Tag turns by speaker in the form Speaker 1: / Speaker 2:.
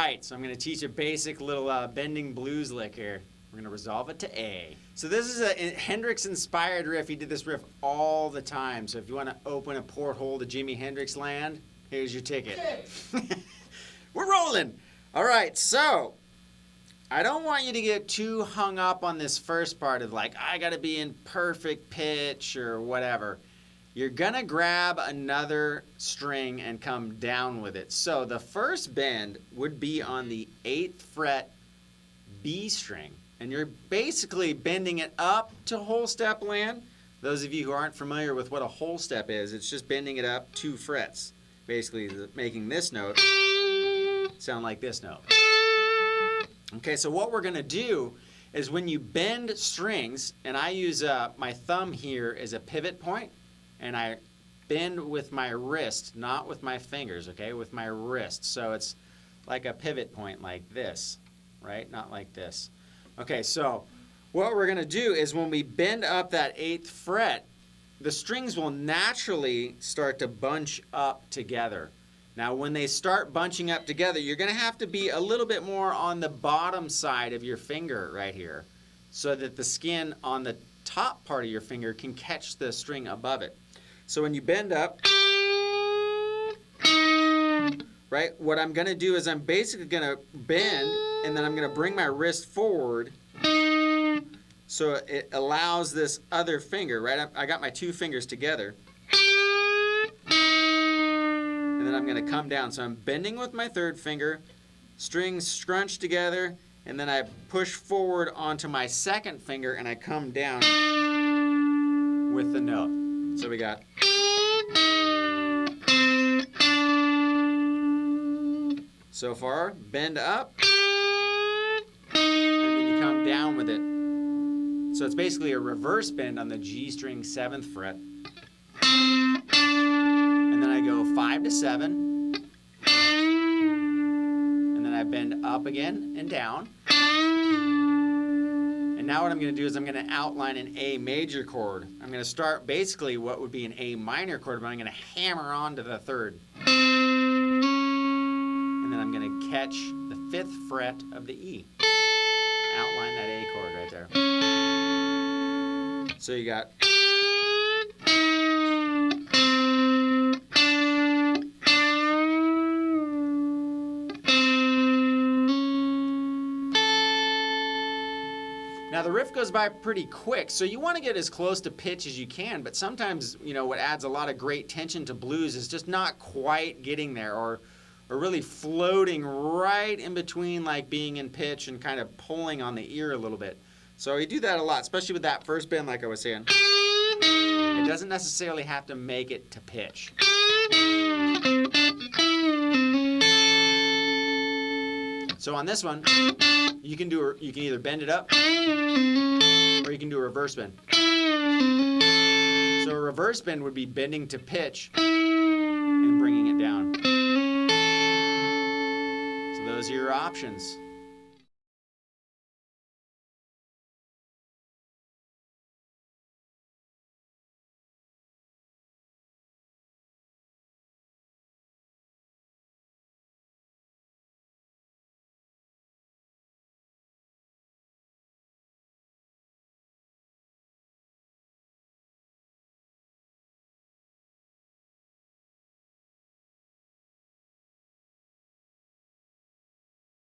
Speaker 1: right, so I'm going to teach a basic little bending blues lick here. We're going to resolve it to A. So this is a Hendrix-inspired riff. He did this riff all the time. So if you want to open a porthole to Jimi Hendrix land, here's your ticket. Okay. We're rolling. All right, so I don't want you to get too hung up on this first part of like, I got to be in perfect pitch or whatever. You're going to grab another string and come down with it. So the first bend would be on the 8th fret B string. And you're basically bending it up to whole step land. Those of you who aren't familiar with what a whole step is, it's just bending it up 2 frets. Basically making this note sound like this note. Okay, so what we're going to do is when you bend strings, and I use my thumb here as a pivot point, and I bend with my wrist, not with my fingers, okay, with my wrist. So it's like a pivot point like this, right? Not like this. Okay, so what we're going to do is when we bend up that 8th fret, the strings will naturally start to bunch up together. Now, when they start bunching up together, you're going to have to be a little bit more on the bottom side of your finger right here so that the skin on the top part of your finger can catch the string above it. So when you bend up, right, what I'm going to do is I'm basically going to bend, and then I'm going to bring my wrist forward so it allows this other finger, right? I got my 2 fingers together. And then I'm going to come down. So I'm bending with my 3rd finger, strings scrunch together, and then I push forward onto my 2nd finger and I come down with the note. So we got. So far, bend up, and then you come down with it. So it's basically a reverse bend on the G string 7th fret. And then I go 5 to 7. And then I bend up again and down. And now what I'm going to do is I'm going to outline an A major chord. I'm going to start basically what would be an A minor chord, but I'm going to hammer onto the 3rd. And then I'm going to catch the 5th fret of the E. Outline that A chord right there. So you got. Now the riff goes by pretty quick, so you want to get as close to pitch as you can, but sometimes, you know, what adds a lot of great tension to blues is just not quite getting there, or really floating right in between, like being in pitch and kind of pulling on the ear a little bit. So we do that a lot, especially with that first bend, like I was saying. It doesn't necessarily have to make it to pitch. So on this one, you can either bend it up or you can do a reverse bend. So a reverse bend would be bending to pitch and bringing it down. So those are your options.